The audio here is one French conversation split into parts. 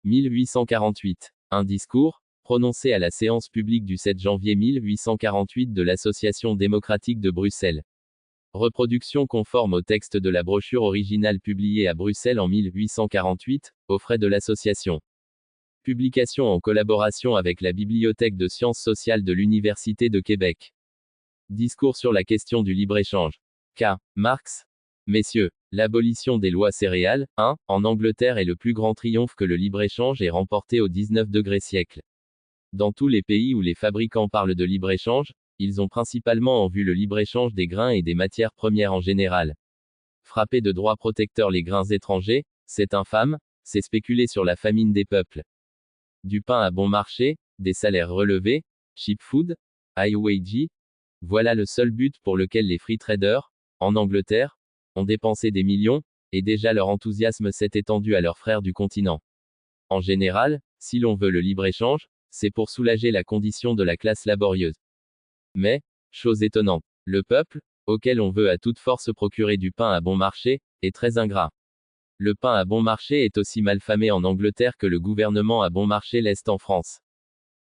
1848. Un discours, prononcé à la séance publique du 7 janvier 1848 de l'Association démocratique de Bruxelles. Reproduction conforme au texte de la brochure originale publiée à Bruxelles en 1848, aux frais de l'association. Publication en collaboration avec la Bibliothèque de sciences sociales de l'Université de Québec. Discours sur la question du libre-échange. K. Marx. Messieurs, l'abolition des lois céréales, en Angleterre est le plus grand triomphe que le libre-échange ait remporté au 19e siècle. Dans tous les pays où les fabricants parlent de libre-échange, ils ont principalement en vue le libre-échange des grains et des matières premières en général. Frapper de droits protecteurs les grains étrangers, c'est infâme, c'est spéculer sur la famine des peuples. Du pain à bon marché, des salaires relevés, cheap food, high wage, voilà le seul but pour lequel les free traders, en Angleterre, ont dépensé des millions, et déjà leur enthousiasme s'est étendu à leurs frères du continent. En général, si l'on veut le libre-échange, c'est pour soulager la condition de la classe laborieuse. Mais, chose étonnante, le peuple, auquel on veut à toute force procurer du pain à bon marché, est très ingrat. Le pain à bon marché est aussi malfamé en Angleterre que le gouvernement à bon marché l'est en France.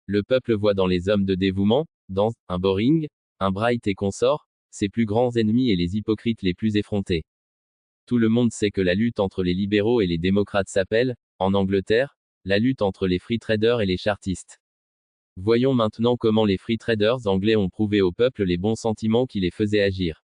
Le peuple voit dans les hommes de dévouement, dans un Boring, un Bright et consorts, ses plus grands ennemis et les hypocrites les plus effrontés. Tout le monde sait que la lutte entre les libéraux et les démocrates s'appelle, en Angleterre, la lutte entre les free traders et les chartistes. Voyons maintenant comment les free traders anglais ont prouvé au peuple les bons sentiments qui les faisaient agir.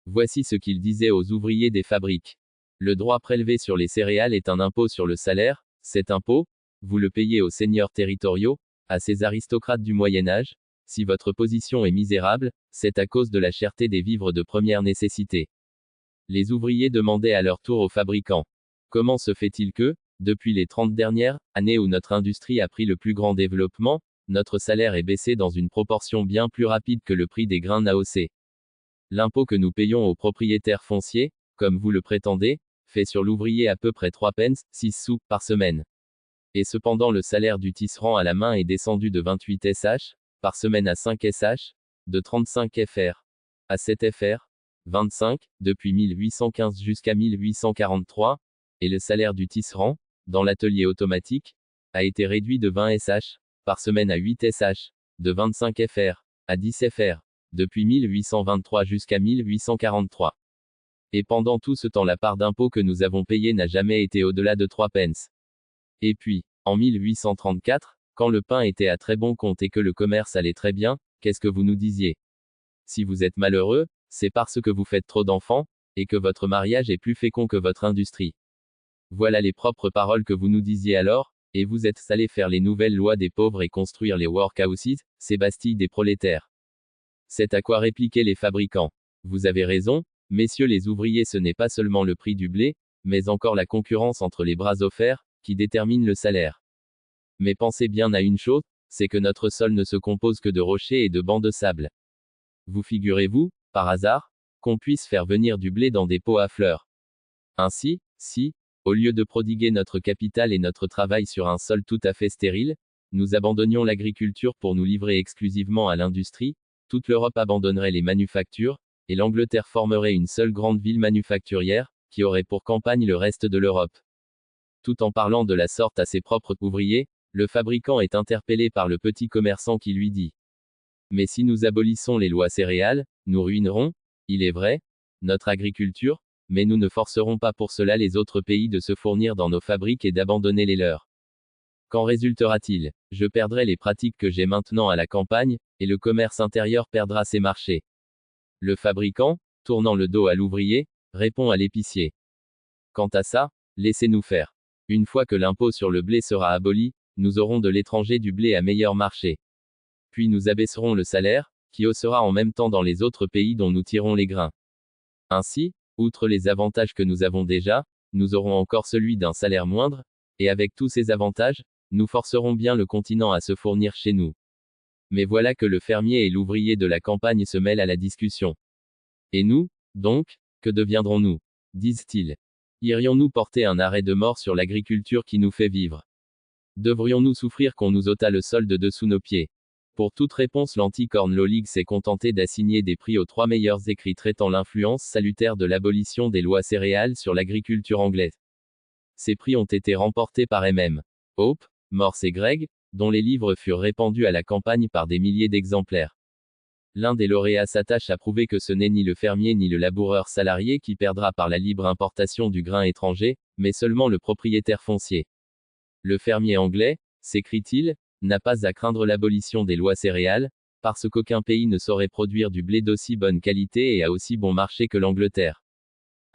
Voici ce qu'ils disaient aux ouvriers des fabriques. Le droit prélevé sur les céréales est un impôt sur le salaire, cet impôt, vous le payez aux seigneurs territoriaux, à ces aristocrates du Moyen-Âge. Si votre position est misérable, c'est à cause de la cherté des vivres de première nécessité. Les ouvriers demandaient à leur tour aux fabricants. Comment se fait-il que, depuis les 30 dernières années où notre industrie a pris le plus grand développement, notre salaire est baissé dans une proportion bien plus rapide que le prix des grains n'a haussé. L'impôt que nous payons aux propriétaires fonciers, comme vous le prétendez, fait sur l'ouvrier à peu près 3 pence, 6 sous, par semaine. Et cependant le salaire du tisserand à la main est descendu de 28 SH, par semaine à 5 SH, de 35 FR, à 7 FR, 25, depuis 1815 jusqu'à 1843, et le salaire du tisserand, dans l'atelier automatique, a été réduit de 20 SH, par semaine à 8 SH, de 25 FR, à 10 FR, depuis 1823 jusqu'à 1843. Et pendant tout ce temps la part d'impôt que nous avons payée n'a jamais été au-delà de 3 pence. Et puis, en 1834, quand le pain était à très bon compte et que le commerce allait très bien, qu'est-ce que vous nous disiez? Si vous êtes malheureux, c'est parce que vous faites trop d'enfants, et que votre mariage est plus fécond que votre industrie. Voilà les propres paroles que vous nous disiez alors, et vous êtes allés faire les nouvelles lois des pauvres et construire les workhouses, ces bastilles des prolétaires. C'est à quoi répliquaient les fabricants. Vous avez raison, messieurs les ouvriers, ce n'est pas seulement le prix du blé, mais encore la concurrence entre les bras offerts, qui détermine le salaire. Mais pensez bien à une chose, c'est que notre sol ne se compose que de rochers et de bancs de sable. Vous figurez-vous, par hasard, qu'on puisse faire venir du blé dans des pots à fleurs. Ainsi, si, au lieu de prodiguer notre capital et notre travail sur un sol tout à fait stérile, nous abandonnions l'agriculture pour nous livrer exclusivement à l'industrie, toute l'Europe abandonnerait les manufactures, et l'Angleterre formerait une seule grande ville manufacturière, qui aurait pour campagne le reste de l'Europe. Tout en parlant de la sorte à ses propres ouvriers, le fabricant est interpellé par le petit commerçant qui lui dit: mais si nous abolissons les lois céréales, nous ruinerons, il est vrai, notre agriculture, mais nous ne forcerons pas pour cela les autres pays de se fournir dans nos fabriques et d'abandonner les leurs. Qu'en résultera-t-il? Je perdrai les pratiques que j'ai maintenant à la campagne, et le commerce intérieur perdra ses marchés. Le fabricant, tournant le dos à l'ouvrier, répond à l'épicier: quant à ça, laissez-nous faire. Une fois que l'impôt sur le blé sera aboli, nous aurons de l'étranger du blé à meilleur marché. Puis nous abaisserons le salaire, qui haussera en même temps dans les autres pays dont nous tirons les grains. Ainsi, outre les avantages que nous avons déjà, nous aurons encore celui d'un salaire moindre, et avec tous ces avantages, nous forcerons bien le continent à se fournir chez nous. Mais voilà que le fermier et l'ouvrier de la campagne se mêlent à la discussion. Et nous, donc, que deviendrons-nous? Disent-ils. Irions-nous porter un arrêt de mort sur l'agriculture qui nous fait vivre? Devrions-nous souffrir qu'on nous ôtât le sol de dessous nos pieds? Pour toute réponse, l'Anti-Corn Law League s'est contenté d'assigner des prix aux 3 meilleurs écrits traitant l'influence salutaire de l'abolition des lois céréales sur l'agriculture anglaise. Ces prix ont été remportés par MM. Hope, Morse et Gregg, dont les livres furent répandus à la campagne par des milliers d'exemplaires. L'un des lauréats s'attache à prouver que ce n'est ni le fermier ni le laboureur salarié qui perdra par la libre importation du grain étranger, mais seulement le propriétaire foncier. Le fermier anglais, s'écrit-il, n'a pas à craindre l'abolition des lois céréales, parce qu'aucun pays ne saurait produire du blé d'aussi bonne qualité et à aussi bon marché que l'Angleterre.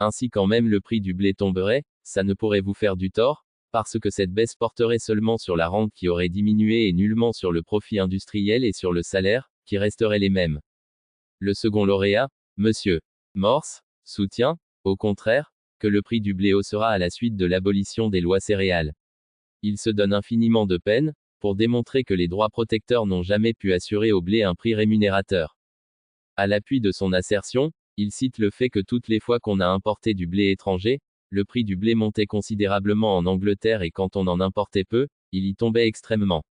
Ainsi quand même le prix du blé tomberait, ça ne pourrait vous faire du tort, parce que cette baisse porterait seulement sur la rente qui aurait diminué et nullement sur le profit industriel et sur le salaire, qui resteraient les mêmes. Le second lauréat, Monsieur Morse, soutient, au contraire, que le prix du blé haussera à la suite de l'abolition des lois céréales. Il se donne infiniment de peine, pour démontrer que les droits protecteurs n'ont jamais pu assurer au blé un prix rémunérateur. À l'appui de son assertion, il cite le fait que toutes les fois qu'on a importé du blé étranger, le prix du blé montait considérablement en Angleterre et quand on en importait peu, il y tombait extrêmement.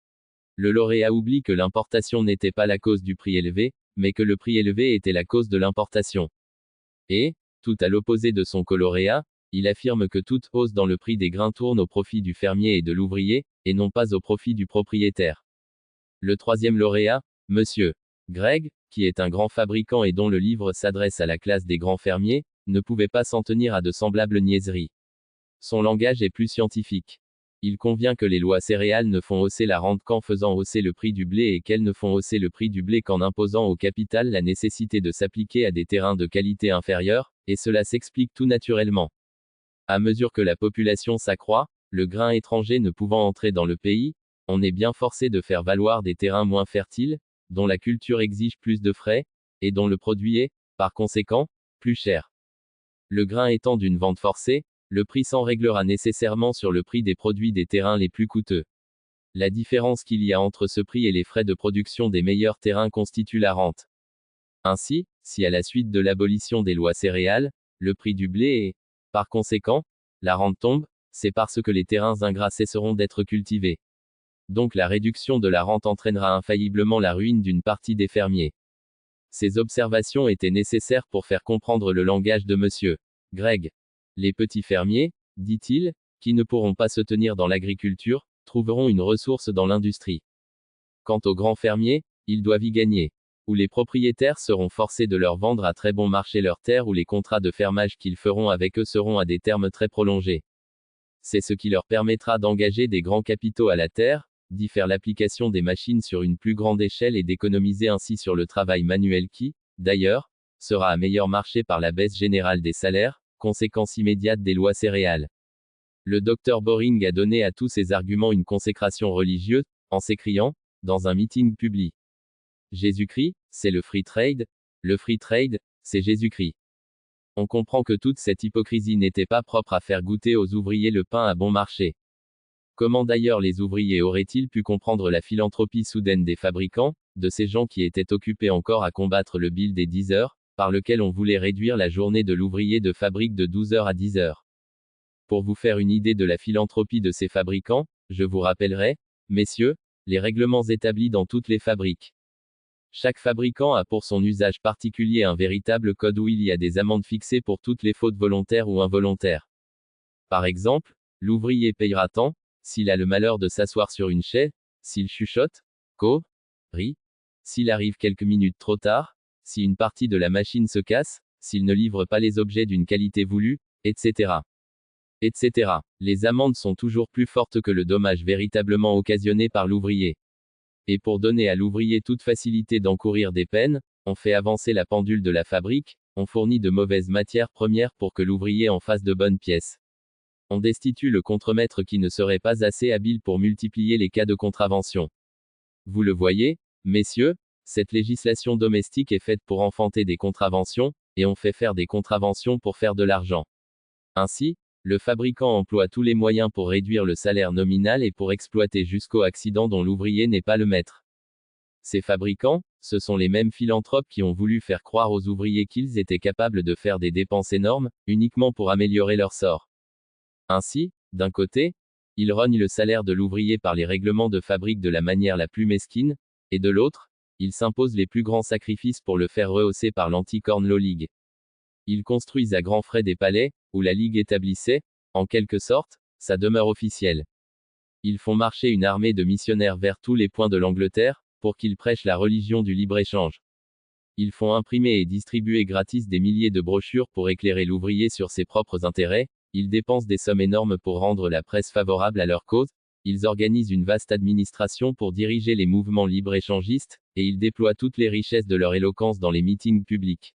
Le lauréat oublie que l'importation n'était pas la cause du prix élevé, mais que le prix élevé était la cause de l'importation. Et, tout à l'opposé de son colauréat, il affirme que toute hausse dans le prix des grains tourne au profit du fermier et de l'ouvrier, et non pas au profit du propriétaire. Le troisième lauréat, Monsieur Gregg, qui est un grand fabricant et dont le livre s'adresse à la classe des grands fermiers, ne pouvait pas s'en tenir à de semblables niaiseries. Son langage est plus scientifique. Il convient que les lois céréales ne font hausser la rente qu'en faisant hausser le prix du blé et qu'elles ne font hausser le prix du blé qu'en imposant au capital la nécessité de s'appliquer à des terrains de qualité inférieure, et cela s'explique tout naturellement. À mesure que la population s'accroît, le grain étranger ne pouvant entrer dans le pays, on est bien forcé de faire valoir des terrains moins fertiles, dont la culture exige plus de frais, et dont le produit est, par conséquent, plus cher. Le grain étant d'une vente forcée, le prix s'en réglera nécessairement sur le prix des produits des terrains les plus coûteux. La différence qu'il y a entre ce prix et les frais de production des meilleurs terrains constitue la rente. Ainsi, si à la suite de l'abolition des lois céréales, le prix du blé est, par conséquent, la rente tombe, c'est parce que les terrains ingrats cesseront d'être cultivés. Donc la réduction de la rente entraînera infailliblement la ruine d'une partie des fermiers. Ces observations étaient nécessaires pour faire comprendre le langage de Monsieur Gregg. Les petits fermiers, dit-il, qui ne pourront pas se tenir dans l'agriculture, trouveront une ressource dans l'industrie. Quant aux grands fermiers, ils doivent y gagner. Ou les propriétaires seront forcés de leur vendre à très bon marché leurs terres ou les contrats de fermage qu'ils feront avec eux seront à des termes très prolongés. C'est ce qui leur permettra d'engager des grands capitaux à la terre, d'y faire l'application des machines sur une plus grande échelle et d'économiser ainsi sur le travail manuel qui, d'ailleurs, sera à meilleur marché par la baisse générale des salaires, conséquence immédiate des lois céréales. Le docteur Boring a donné à tous ces arguments une consécration religieuse, en s'écriant, dans un meeting public: Jésus-Christ, c'est le free trade, c'est Jésus-Christ. On comprend que toute cette hypocrisie n'était pas propre à faire goûter aux ouvriers le pain à bon marché. Comment d'ailleurs les ouvriers auraient-ils pu comprendre la philanthropie soudaine des fabricants, de ces gens qui étaient occupés encore à combattre le bill des 10 heures, par lequel on voulait réduire la journée de l'ouvrier de fabrique de 12 heures à 10 heures. Pour vous faire une idée de la philanthropie de ces fabricants, je vous rappellerai, messieurs, les règlements établis dans toutes les fabriques. Chaque fabricant a pour son usage particulier un véritable code où il y a des amendes fixées pour toutes les fautes volontaires ou involontaires. Par exemple, l'ouvrier payera tant, s'il a le malheur de s'asseoir sur une chaise, s'il chuchote, rit, s'il arrive quelques minutes trop tard, si une partie de la machine se casse, s'il ne livre pas les objets d'une qualité voulue, etc. etc. Les amendes sont toujours plus fortes que le dommage véritablement occasionné par l'ouvrier. Et pour donner à l'ouvrier toute facilité d'encourir des peines, on fait avancer la pendule de la fabrique, on fournit de mauvaises matières premières pour que l'ouvrier en fasse de bonnes pièces. On destitue le contremaître qui ne serait pas assez habile pour multiplier les cas de contravention. Vous le voyez, messieurs, cette législation domestique est faite pour enfanter des contraventions, et on fait faire des contraventions pour faire de l'argent. Ainsi, le fabricant emploie tous les moyens pour réduire le salaire nominal et pour exploiter jusqu'au accident dont l'ouvrier n'est pas le maître. Ces fabricants, ce sont les mêmes philanthropes qui ont voulu faire croire aux ouvriers qu'ils étaient capables de faire des dépenses énormes, uniquement pour améliorer leur sort. Ainsi, d'un côté, ils rognent le salaire de l'ouvrier par les règlements de fabrique de la manière la plus mesquine, et de l'autre, ils s'imposent les plus grands sacrifices pour le faire rehausser par l'Anti-Corn Law League. Ils construisent à grands frais des palais, où la Ligue établissait, en quelque sorte, sa demeure officielle. Ils font marcher une armée de missionnaires vers tous les points de l'Angleterre, pour qu'ils prêchent la religion du libre-échange. Ils font imprimer et distribuer gratis des milliers de brochures pour éclairer l'ouvrier sur ses propres intérêts, ils dépensent des sommes énormes pour rendre la presse favorable à leur cause, ils organisent une vaste administration pour diriger les mouvements libre-échangistes, et ils déploient toutes les richesses de leur éloquence dans les meetings publics.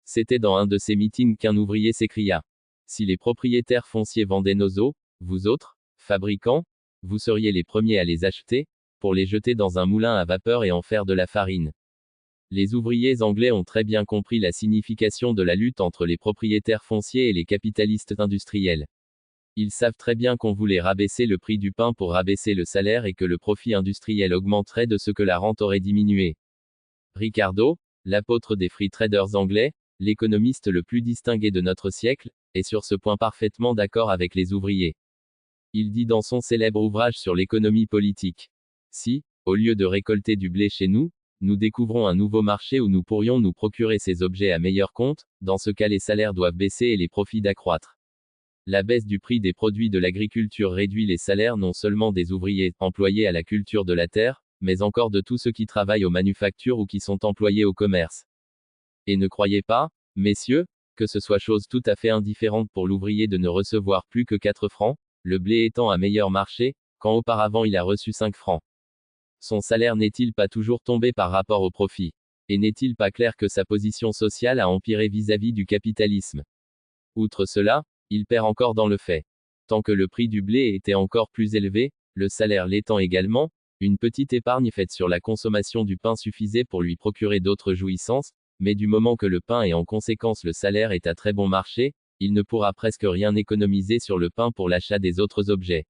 C'était dans un de ces meetings qu'un ouvrier s'écria. Si les propriétaires fonciers vendaient nos eaux, vous autres, fabricants, vous seriez les premiers à les acheter, pour les jeter dans un moulin à vapeur et en faire de la farine. Les ouvriers anglais ont très bien compris la signification de la lutte entre les propriétaires fonciers et les capitalistes industriels. Ils savent très bien qu'on voulait rabaisser le prix du pain pour rabaisser le salaire et que le profit industriel augmenterait de ce que la rente aurait diminué. Ricardo, l'apôtre des free traders anglais, l'économiste le plus distingué de notre siècle, est sur ce point parfaitement d'accord avec les ouvriers. Il dit dans son célèbre ouvrage sur l'économie politique. Si, au lieu de récolter du blé chez nous, nous découvrons un nouveau marché où nous pourrions nous procurer ces objets à meilleur compte, dans ce cas les salaires doivent baisser et les profits d'accroître. La baisse du prix des produits de l'agriculture réduit les salaires non seulement des ouvriers employés à la culture de la terre, mais encore de tous ceux qui travaillent aux manufactures ou qui sont employés au commerce. Et ne croyez pas, messieurs, que ce soit chose tout à fait indifférente pour l'ouvrier de ne recevoir plus que 4 francs, le blé étant à meilleur marché, quand auparavant il a reçu 5 francs. Son salaire n'est-il pas toujours tombé par rapport au profit? Et n'est-il pas clair que sa position sociale a empiré vis-à-vis du capitalisme? Outre cela, il perd encore dans le fait. Tant que le prix du blé était encore plus élevé, le salaire l'étant également, une petite épargne faite sur la consommation du pain suffisait pour lui procurer d'autres jouissances, mais du moment que le pain et en conséquence le salaire est à très bon marché, il ne pourra presque rien économiser sur le pain pour l'achat des autres objets.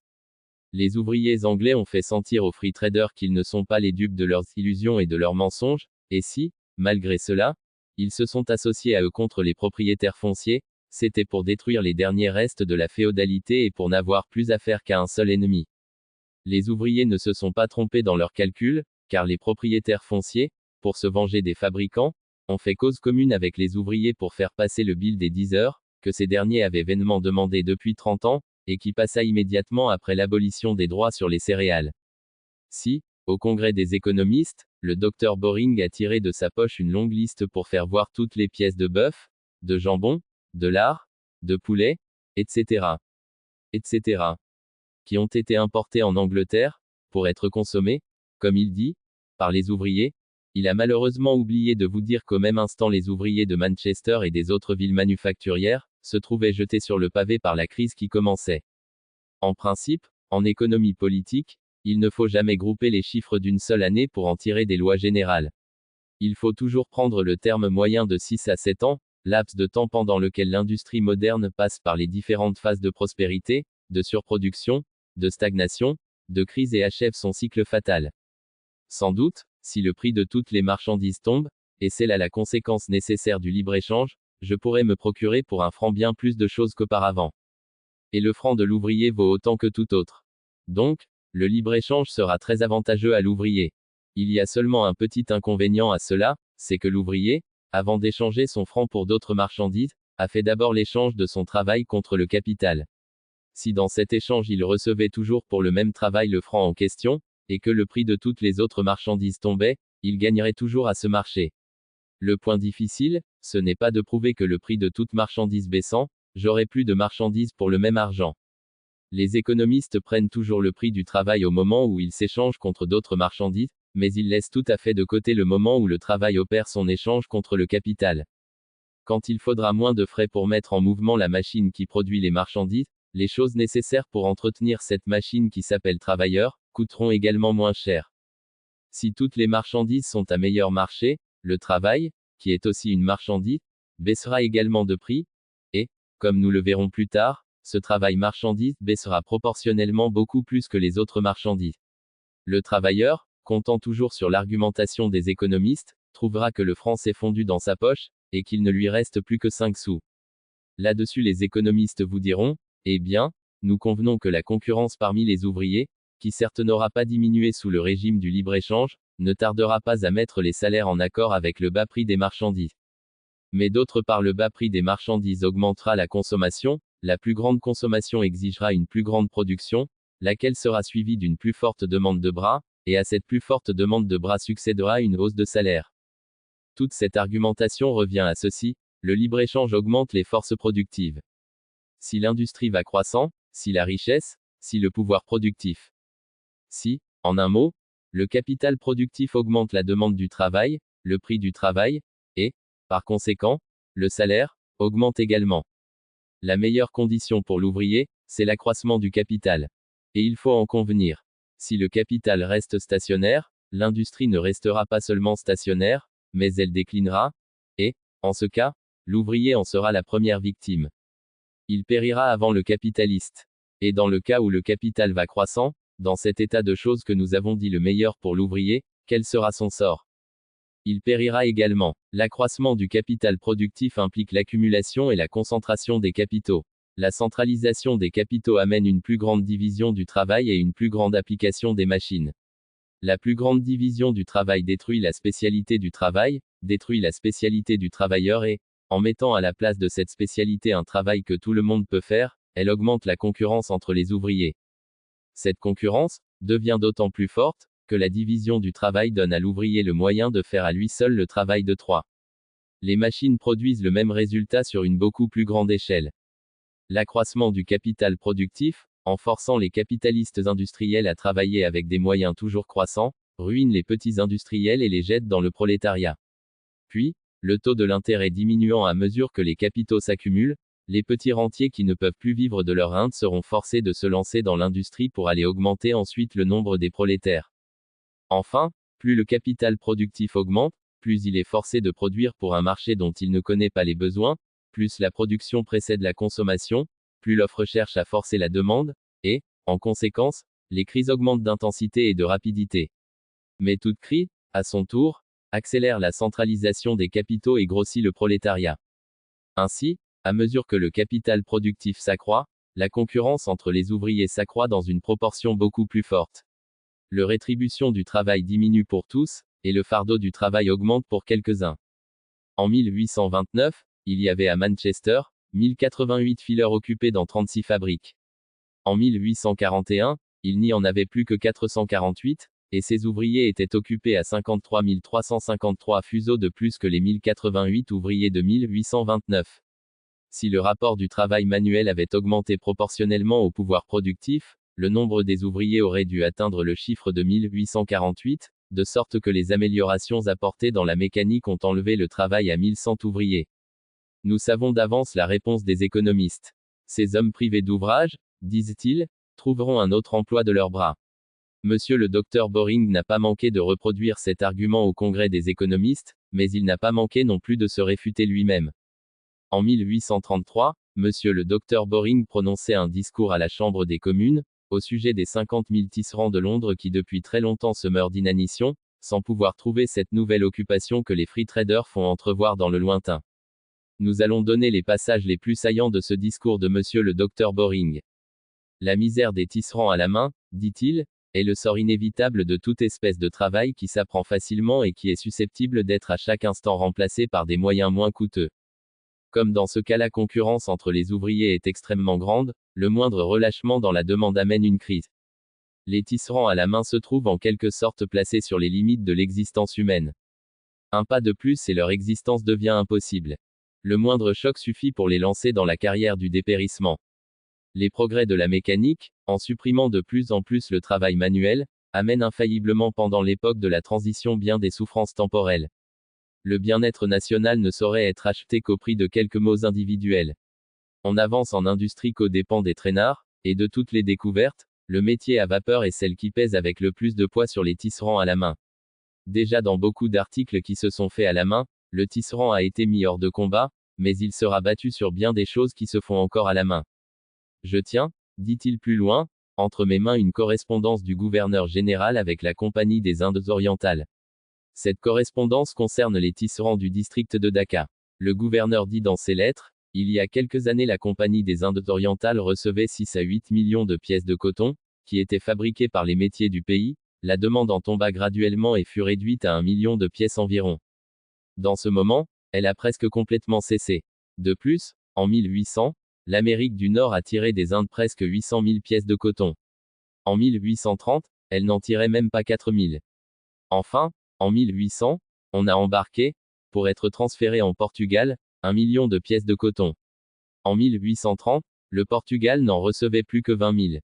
Les ouvriers anglais ont fait sentir aux free traders qu'ils ne sont pas les dupes de leurs illusions et de leurs mensonges, et si, malgré cela, ils se sont associés à eux contre les propriétaires fonciers, c'était pour détruire les derniers restes de la féodalité et pour n'avoir plus affaire qu'à un seul ennemi. Les ouvriers ne se sont pas trompés dans leurs calculs, car les propriétaires fonciers, pour se venger des fabricants, ont fait cause commune avec les ouvriers pour faire passer le bill des 10 heures, que ces derniers avaient vainement demandé depuis 30 ans, et qui passa immédiatement après l'abolition des droits sur les céréales. Si, au congrès des économistes, le docteur Boring a tiré de sa poche une longue liste pour faire voir toutes les pièces de bœuf, de jambon, de lard, de poulet, etc., etc., qui ont été importées en Angleterre, pour être consommées, comme il dit, par les ouvriers, il a malheureusement oublié de vous dire qu'au même instant les ouvriers de Manchester et des autres villes manufacturières, se trouvaient jetés sur le pavé par la crise qui commençait. En principe, en économie politique, il ne faut jamais grouper les chiffres d'une seule année pour en tirer des lois générales. Il faut toujours prendre le terme moyen de 6 à 7 ans, laps de temps pendant lequel l'industrie moderne passe par les différentes phases de prospérité, de surproduction, de stagnation, de crise et achève son cycle fatal. Sans doute, si le prix de toutes les marchandises tombe, et c'est là la conséquence nécessaire du libre-échange, je pourrais me procurer pour 1 franc bien plus de choses qu'auparavant. Et le franc de l'ouvrier vaut autant que tout autre. Donc, le libre-échange sera très avantageux à l'ouvrier. Il y a seulement un petit inconvénient à cela, c'est que l'ouvrier, avant d'échanger son franc pour d'autres marchandises, a fait d'abord l'échange de son travail contre le capital. Si dans cet échange il recevait toujours pour le même travail le franc en question, et que le prix de toutes les autres marchandises tombait, il gagnerait toujours à ce marché. Le point difficile, ce n'est pas de prouver que le prix de toute marchandise baissant, j'aurai plus de marchandises pour le même argent. Les économistes prennent toujours le prix du travail au moment où ils s'échangent contre d'autres marchandises, mais ils laissent tout à fait de côté le moment où le travail opère son échange contre le capital. Quand il faudra moins de frais pour mettre en mouvement la machine qui produit les marchandises, les choses nécessaires pour entretenir cette machine qui s'appelle travailleur, coûteront également moins cher. Si toutes les marchandises sont à meilleur marché, le travail, qui est aussi une marchandise, baissera également de prix, et, comme nous le verrons plus tard, ce travail marchandise baissera proportionnellement beaucoup plus que les autres marchandises. Le travailleur, comptant toujours sur l'argumentation des économistes, trouvera que le franc s'est fondu dans sa poche, et qu'il ne lui reste plus que 5 sous. Là-dessus les économistes vous diront, eh bien, nous convenons que la concurrence parmi les ouvriers, qui certes n'aura pas diminué sous le régime du libre-échange, ne tardera pas à mettre les salaires en accord avec le bas prix des marchandises. Mais d'autre part le bas prix des marchandises augmentera la consommation, la plus grande consommation exigera une plus grande production, laquelle sera suivie d'une plus forte demande de bras, et à cette plus forte demande de bras succédera une hausse de salaire. Toute cette argumentation revient à ceci, le libre-échange augmente les forces productives. Si l'industrie va croissant, si la richesse, si le pouvoir productif. Si, en un mot, le capital productif augmente la demande du travail, le prix du travail, et, par conséquent, le salaire, augmente également. La meilleure condition pour l'ouvrier, c'est l'accroissement du capital. Et il faut en convenir. Si le capital reste stationnaire, l'industrie ne restera pas seulement stationnaire, mais elle déclinera, et, en ce cas, l'ouvrier en sera la première victime. Il périra avant le capitaliste. Et dans le cas où le capital va croissant, dans cet état de choses que nous avons dit le meilleur pour l'ouvrier, quel sera son sort? Il périra également. L'accroissement du capital productif implique l'accumulation et la concentration des capitaux. La centralisation des capitaux amène une plus grande division du travail et une plus grande application des machines. La plus grande division du travail détruit la spécialité du travail, détruit la spécialité du travailleur et, en mettant à la place de cette spécialité un travail que tout le monde peut faire, elle augmente la concurrence entre les ouvriers. Cette concurrence devient d'autant plus forte que la division du travail donne à l'ouvrier le moyen de faire à lui seul le travail de trois. Les machines produisent le même résultat sur une beaucoup plus grande échelle. L'accroissement du capital productif, en forçant les capitalistes industriels à travailler avec des moyens toujours croissants, ruine les petits industriels et les jette dans le prolétariat. Puis, le taux de l'intérêt diminuant à mesure que les capitaux s'accumulent, les petits rentiers qui ne peuvent plus vivre de leur rente seront forcés de se lancer dans l'industrie pour aller augmenter ensuite le nombre des prolétaires. Enfin, plus le capital productif augmente, plus il est forcé de produire pour un marché dont il ne connaît pas les besoins, plus la production précède la consommation, plus l'offre cherche à forcer la demande, et, en conséquence, les crises augmentent d'intensité et de rapidité. Mais toute crise, à son tour, accélère la centralisation des capitaux et grossit le prolétariat. Ainsi, à mesure que le capital productif s'accroît, la concurrence entre les ouvriers s'accroît dans une proportion beaucoup plus forte. La rétribution du travail diminue pour tous, et le fardeau du travail augmente pour quelques-uns. En 1829, il y avait à Manchester, 1088 fileurs occupés dans 36 fabriques. En 1841, il n'y en avait plus que 448, et ces ouvriers étaient occupés à 53 353 fuseaux de plus que les 1088 ouvriers de 1829. Si le rapport du travail manuel avait augmenté proportionnellement au pouvoir productif, le nombre des ouvriers aurait dû atteindre le chiffre de 1848, de sorte que les améliorations apportées dans la mécanique ont enlevé le travail à 1100 ouvriers. Nous savons d'avance la réponse des économistes. Ces hommes privés d'ouvrage, disent-ils, trouveront un autre emploi de leurs bras. Monsieur le docteur Boring n'a pas manqué de reproduire cet argument au Congrès des économistes, mais il n'a pas manqué non plus de se réfuter lui-même. En 1833, Monsieur le docteur Boring prononçait un discours à la Chambre des communes, au sujet des 50 000 tisserands de Londres qui depuis très longtemps se meurent d'inanition, sans pouvoir trouver cette nouvelle occupation que les free traders font entrevoir dans le lointain. Nous allons donner les passages les plus saillants de ce discours de Monsieur le docteur Boring. La misère des tisserands à la main, dit-il, est le sort inévitable de toute espèce de travail qui s'apprend facilement et qui est susceptible d'être à chaque instant remplacé par des moyens moins coûteux. Comme dans ce cas la concurrence entre les ouvriers est extrêmement grande, le moindre relâchement dans la demande amène une crise. Les tisserands à la main se trouvent en quelque sorte placés sur les limites de l'existence humaine. Un pas de plus et leur existence devient impossible. Le moindre choc suffit pour les lancer dans la carrière du dépérissement. Les progrès de la mécanique, en supprimant de plus en plus le travail manuel, amènent infailliblement pendant l'époque de la transition bien des souffrances temporelles. Le bien-être national ne saurait être acheté qu'au prix de quelques maux individuels. On avance en industrie qu'aux dépens des traînards, et de toutes les découvertes, le métier à vapeur est celle qui pèse avec le plus de poids sur les tisserands à la main. Déjà dans beaucoup d'articles qui se sont faits à la main, le tisserand a été mis hors de combat, mais il sera battu sur bien des choses qui se font encore à la main. Je tiens, dit-il plus loin, entre mes mains une correspondance du gouverneur général avec la Compagnie des Indes orientales. Cette correspondance concerne les tisserands du district de Dhaka. Le gouverneur dit dans ses lettres, il y a quelques années la Compagnie des Indes orientales recevait 6 à 8 millions de pièces de coton, qui étaient fabriquées par les métiers du pays, la demande en tomba graduellement et fut réduite à 1 million de pièces environ. Dans ce moment, elle a presque complètement cessé. De plus, en 1800, l'Amérique du Nord a tiré des Indes presque 800 000 pièces de coton. En 1830, elle n'en tirait même pas 4000. Enfin, en 1800, on a embarqué, pour être transféré en Portugal, 1 million de pièces de coton. En 1830, le Portugal n'en recevait plus que 20 000.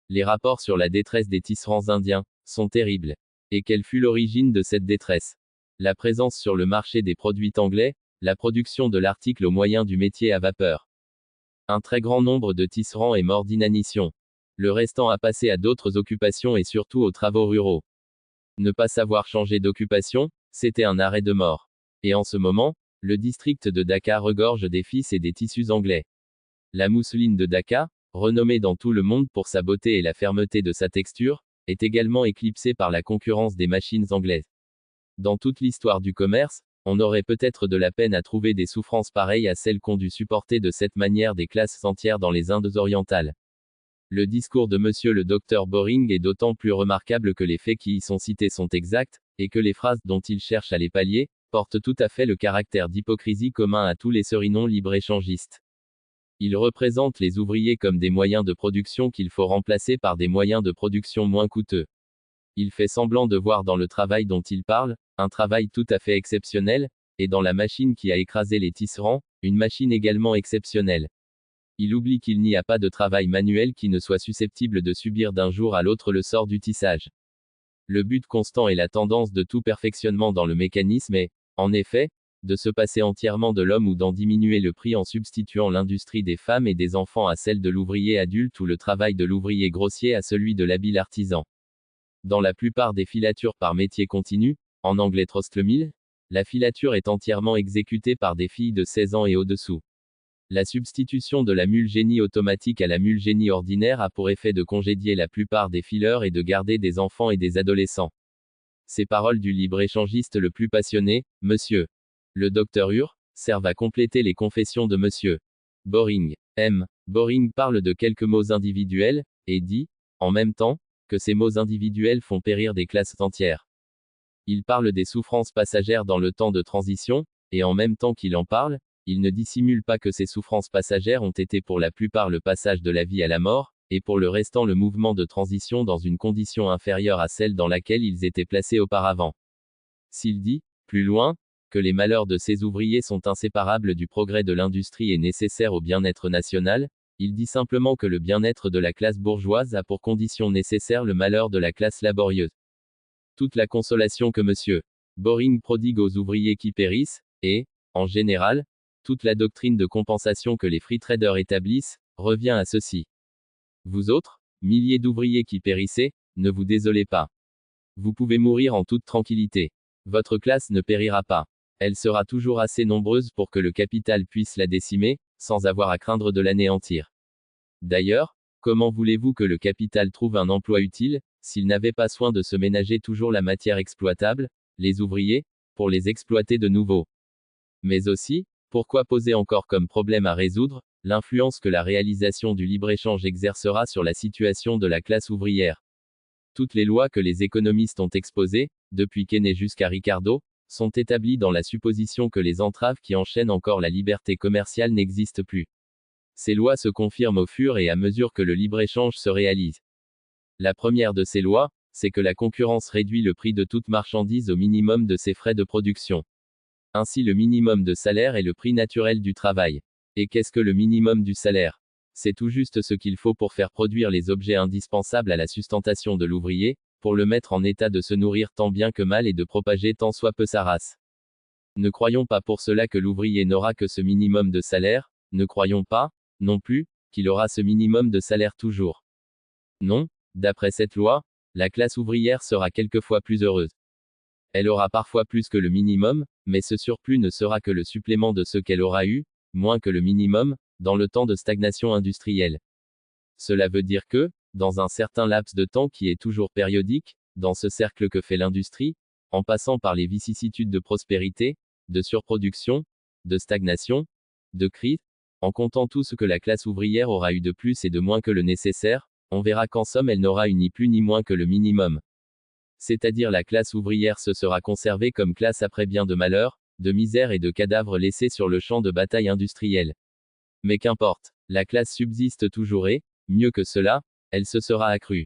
Les rapports sur la détresse des tisserands indiens sont terribles. Et quelle fut l'origine de cette détresse? La présence sur le marché des produits anglais, la production de l'article au moyen du métier à vapeur. Un très grand nombre de tisserands est mort d'inanition. Le restant a passé à d'autres occupations et surtout aux travaux ruraux. Ne pas savoir changer d'occupation, c'était un arrêt de mort. Et en ce moment, le district de Dhaka regorge des fils et des tissus anglais. La mousseline de Dhaka, renommée dans tout le monde pour sa beauté et la fermeté de sa texture, est également éclipsée par la concurrence des machines anglaises. Dans toute l'histoire du commerce, on aurait peut-être de la peine à trouver des souffrances pareilles à celles qu'ont dû supporter de cette manière des classes entières dans les Indes orientales. Le discours de monsieur le docteur Boring est d'autant plus remarquable que les faits qui y sont cités sont exacts, et que les phrases dont il cherche à les pallier, portent tout à fait le caractère d'hypocrisie commun à tous les serinons libre-échangistes. Il représente les ouvriers comme des moyens de production qu'il faut remplacer par des moyens de production moins coûteux. Il fait semblant de voir dans le travail dont il parle, un travail tout à fait exceptionnel, et dans la machine qui a écrasé les tisserands, une machine également exceptionnelle. Il oublie qu'il n'y a pas de travail manuel qui ne soit susceptible de subir d'un jour à l'autre le sort du tissage. Le but constant et la tendance de tout perfectionnement dans le mécanisme est, en effet, de se passer entièrement de l'homme ou d'en diminuer le prix en substituant l'industrie des femmes et des enfants à celle de l'ouvrier adulte ou le travail de l'ouvrier grossier à celui de l'habile artisan. Dans la plupart des filatures par métier continu, en anglais Trostlemil, la filature est entièrement exécutée par des filles de 16 ans et au-dessous. La substitution de la mule génie automatique à la mule génie ordinaire a pour effet de congédier la plupart des fileurs et de garder des enfants et des adolescents. Ces paroles du libre-échangiste le plus passionné, monsieur le docteur Ur, servent à compléter les confessions de monsieur Boring. Boring parle de quelques mots individuels, et dit, en même temps, que ces mots individuels font périr des classes entières. Il parle des souffrances passagères dans le temps de transition, et en même temps qu'il en parle, il ne dissimule pas que ces souffrances passagères ont été pour la plupart le passage de la vie à la mort, et pour le restant le mouvement de transition dans une condition inférieure à celle dans laquelle ils étaient placés auparavant. S'il dit, plus loin, que les malheurs de ces ouvriers sont inséparables du progrès de l'industrie et nécessaires au bien-être national, il dit simplement que le bien-être de la classe bourgeoise a pour condition nécessaire le malheur de la classe laborieuse. Toute la consolation que M. Boring prodigue aux ouvriers qui périssent, et, en général, toute la doctrine de compensation que les free traders établissent, revient à ceci. Vous autres, milliers d'ouvriers qui périssez, ne vous désolez pas. Vous pouvez mourir en toute tranquillité. Votre classe ne périra pas. Elle sera toujours assez nombreuse pour que le capital puisse la décimer, sans avoir à craindre de l'anéantir. D'ailleurs, comment voulez-vous que le capital trouve un emploi utile, s'il n'avait pas soin de se ménager toujours la matière exploitable, les ouvriers, pour les exploiter de nouveau? Mais aussi, pourquoi poser encore comme problème à résoudre, l'influence que la réalisation du libre-échange exercera sur la situation de la classe ouvrière? Toutes les lois que les économistes ont exposées, depuis Keynes jusqu'à Ricardo, sont établies dans la supposition que les entraves qui enchaînent encore la liberté commerciale n'existent plus. Ces lois se confirment au fur et à mesure que le libre-échange se réalise. La première de ces lois, c'est que la concurrence réduit le prix de toute marchandise au minimum de ses frais de production. Ainsi le minimum de salaire est le prix naturel du travail. Et qu'est-ce que le minimum du salaire? C'est tout juste ce qu'il faut pour faire produire les objets indispensables à la sustentation de l'ouvrier, pour le mettre en état de se nourrir tant bien que mal et de propager tant soit peu sa race. Ne croyons pas pour cela que l'ouvrier n'aura que ce minimum de salaire, ne croyons pas, non plus, qu'il aura ce minimum de salaire toujours. Non, d'après cette loi, la classe ouvrière sera quelquefois plus heureuse. Elle aura parfois plus que le minimum, mais ce surplus ne sera que le supplément de ce qu'elle aura eu, moins que le minimum, dans le temps de stagnation industrielle. Cela veut dire que, dans un certain laps de temps qui est toujours périodique, dans ce cercle que fait l'industrie, en passant par les vicissitudes de prospérité, de surproduction, de stagnation, de crise, en comptant tout ce que la classe ouvrière aura eu de plus et de moins que le nécessaire, on verra qu'en somme elle n'aura eu ni plus ni moins que le minimum. C'est-à-dire la classe ouvrière se sera conservée comme classe après bien de malheurs, de misère et de cadavres laissés sur le champ de bataille industriel. Mais qu'importe, la classe subsiste toujours et, mieux que cela, elle se sera accrue.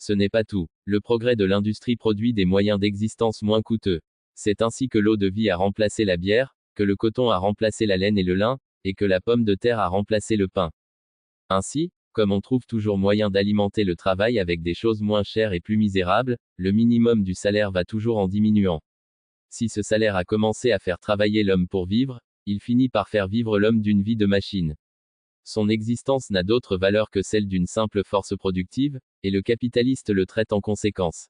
Ce n'est pas tout. Le progrès de l'industrie produit des moyens d'existence moins coûteux. C'est ainsi que l'eau de vie a remplacé la bière, que le coton a remplacé la laine et le lin, et que la pomme de terre a remplacé le pain. Ainsi, comme on trouve toujours moyen d'alimenter le travail avec des choses moins chères et plus misérables, le minimum du salaire va toujours en diminuant. Si ce salaire a commencé à faire travailler l'homme pour vivre, il finit par faire vivre l'homme d'une vie de machine. Son existence n'a d'autre valeur que celle d'une simple force productive, et le capitaliste le traite en conséquence.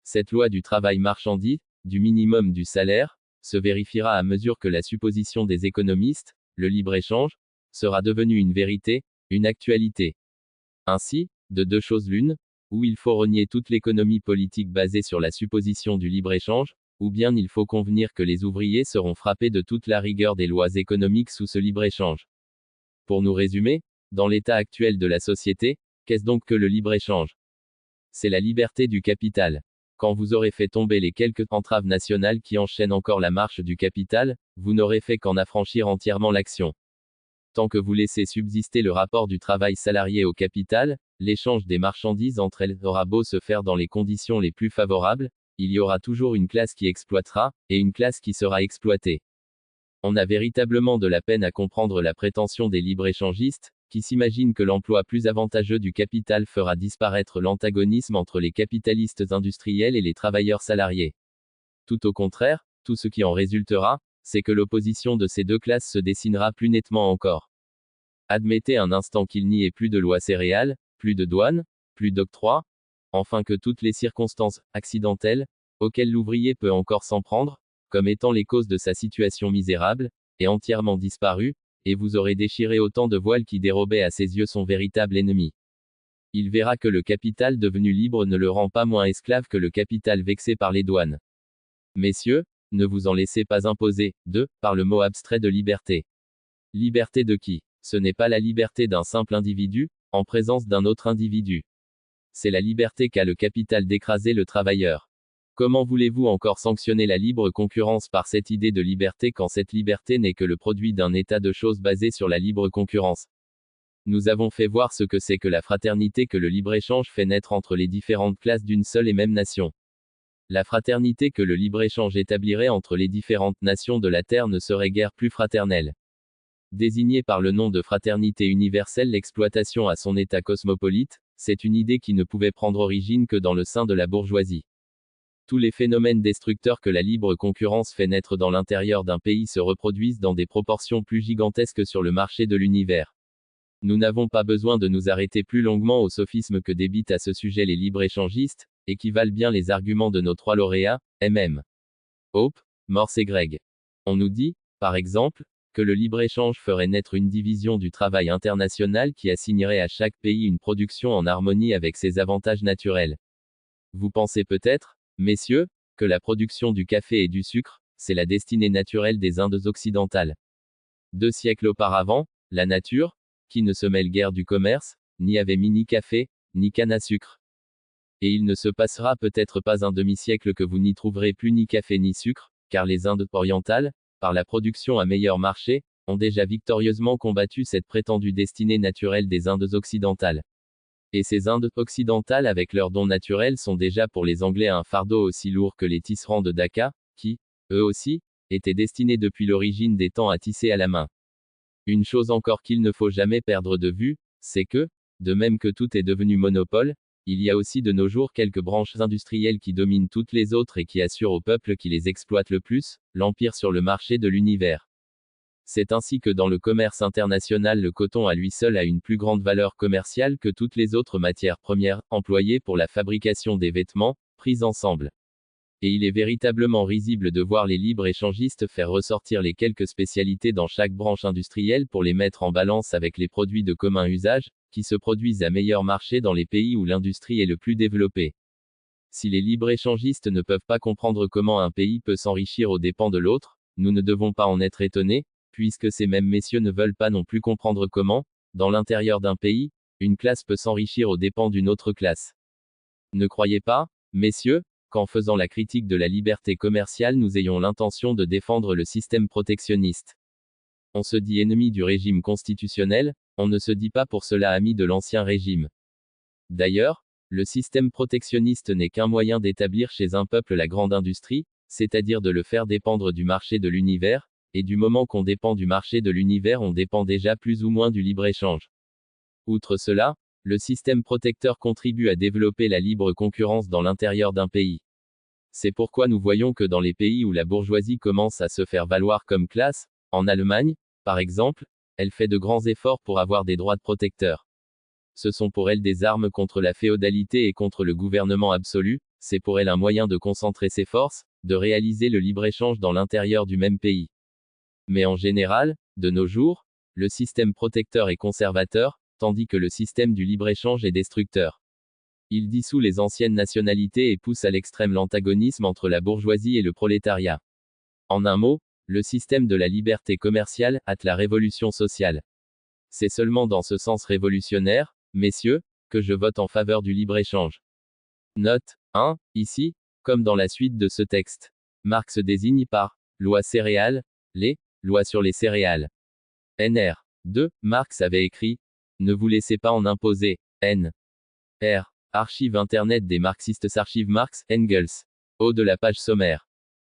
Cette loi du travail marchandise, du minimum du salaire, se vérifiera à mesure que la supposition des économistes, le libre-échange, sera devenue une vérité, une actualité. Ainsi, de deux choses l'une, ou il faut renier toute l'économie politique basée sur la supposition du libre-échange, ou bien il faut convenir que les ouvriers seront frappés de toute la rigueur des lois économiques sous ce libre-échange. Pour nous résumer, dans l'état actuel de la société, qu'est-ce donc que le libre-échange? C'est la liberté du capital. Quand vous aurez fait tomber les quelques entraves nationales qui enchaînent encore la marche du capital, vous n'aurez fait qu'en affranchir entièrement l'action. Tant que vous laissez subsister le rapport du travail salarié au capital, l'échange des marchandises entre elles aura beau se faire dans les conditions les plus favorables, il y aura toujours une classe qui exploitera, et une classe qui sera exploitée. On a véritablement de la peine à comprendre la prétention des libre-échangistes, qui s'imaginent que l'emploi plus avantageux du capital fera disparaître l'antagonisme entre les capitalistes industriels et les travailleurs salariés. Tout au contraire, tout ce qui en résultera, c'est que l'opposition de ces deux classes se dessinera plus nettement encore. Admettez un instant qu'il n'y ait plus de loi céréales, plus de douane, plus d'octroi, enfin que toutes les circonstances accidentelles, auxquelles l'ouvrier peut encore s'en prendre, comme étant les causes de sa situation misérable, aient entièrement disparu, et vous aurez déchiré autant de voiles qui dérobaient à ses yeux son véritable ennemi. Il verra que le capital devenu libre ne le rend pas moins esclave que le capital vexé par les douanes. Messieurs, ne vous en laissez pas imposer, par le mot abstrait de liberté. Liberté de qui? Ce n'est pas la liberté d'un simple individu, en présence d'un autre individu. C'est la liberté qu'a le capital d'écraser le travailleur. Comment voulez-vous encore sanctionner la libre concurrence par cette idée de liberté quand cette liberté n'est que le produit d'un état de choses basé sur la libre concurrence? Nous avons fait voir ce que c'est que la fraternité que le libre-échange fait naître entre les différentes classes d'une seule et même nation. La fraternité que le libre-échange établirait entre les différentes nations de la Terre ne serait guère plus fraternelle. Désignée par le nom de fraternité universelle, l'exploitation à son état cosmopolite, c'est une idée qui ne pouvait prendre origine que dans le sein de la bourgeoisie. Tous les phénomènes destructeurs que la libre concurrence fait naître dans l'intérieur d'un pays se reproduisent dans des proportions plus gigantesques sur le marché de l'univers. Nous n'avons pas besoin de nous arrêter plus longuement aux sophismes que débitent à ce sujet les libre-échangistes, et qui valent bien les arguments de nos trois lauréats, MM. Hope, Morse et Gregg. On nous dit, par exemple, que le libre-échange ferait naître une division du travail international qui assignerait à chaque pays une production en harmonie avec ses avantages naturels. Vous pensez peut-être, messieurs, que la production du café et du sucre, c'est la destinée naturelle des Indes occidentales. 2 siècles auparavant, la nature, qui ne se mêle guère du commerce, n'y avait mis ni café, ni canne à sucre. Et il ne se passera peut-être pas un demi-siècle que vous n'y trouverez plus ni café ni sucre, car les Indes orientales, par la production à meilleur marché, ont déjà victorieusement combattu cette prétendue destinée naturelle des Indes occidentales. Et ces Indes occidentales avec leurs dons naturels sont déjà pour les Anglais un fardeau aussi lourd que les tisserands de Dhaka, qui, eux aussi, étaient destinés depuis l'origine des temps à tisser à la main. Une chose encore qu'il ne faut jamais perdre de vue, c'est que, de même que tout est devenu monopole, il y a aussi de nos jours quelques branches industrielles qui dominent toutes les autres et qui assurent au peuple qui les exploite le plus, l'empire sur le marché de l'univers. C'est ainsi que dans le commerce international le coton à lui seul a une plus grande valeur commerciale que toutes les autres matières premières, employées pour la fabrication des vêtements, prises ensemble. Et il est véritablement risible de voir les libre-échangistes faire ressortir les quelques spécialités dans chaque branche industrielle pour les mettre en balance avec les produits de commun usage, qui se produisent à meilleur marché dans les pays où l'industrie est le plus développée. Si les libre-échangistes ne peuvent pas comprendre comment un pays peut s'enrichir aux dépens de l'autre, nous ne devons pas en être étonnés, puisque ces mêmes messieurs ne veulent pas non plus comprendre comment, dans l'intérieur d'un pays, une classe peut s'enrichir aux dépens d'une autre classe. Ne croyez pas, messieurs, qu'en faisant la critique de la liberté commerciale nous ayons l'intention de défendre le système protectionniste. On se dit ennemi du régime constitutionnel, on ne se dit pas pour cela ami de l'ancien régime. D'ailleurs, le système protectionniste n'est qu'un moyen d'établir chez un peuple la grande industrie, c'est-à-dire de le faire dépendre du marché de l'univers, et du moment qu'on dépend du marché de l'univers, on dépend déjà plus ou moins du libre-échange. Outre cela, le système protecteur contribue à développer la libre concurrence dans l'intérieur d'un pays. C'est pourquoi nous voyons que dans les pays où la bourgeoisie commence à se faire valoir comme classe, en Allemagne, par exemple, elle fait de grands efforts pour avoir des droits de protecteur. Ce sont pour elle des armes contre la féodalité et contre le gouvernement absolu, c'est pour elle un moyen de concentrer ses forces, de réaliser le libre-échange dans l'intérieur du même pays. Mais en général, de nos jours, le système protecteur est conservateur, tandis que le système du libre-échange est destructeur. Il dissout les anciennes nationalités et pousse à l'extrême l'antagonisme entre la bourgeoisie et le prolétariat. En un mot, le système de la liberté commerciale hâte la révolution sociale. C'est seulement dans ce sens révolutionnaire, messieurs, que je vote en faveur du libre-échange. Note 1. Ici, comme dans la suite de ce texte, Marx désigne par loi céréales les lois sur les céréales. NR 2. Marx avait écrit ne vous laissez pas en imposer. N. R. Archive Internet des marxistes. Archive Marx, Engels. Haut de la page sommaire.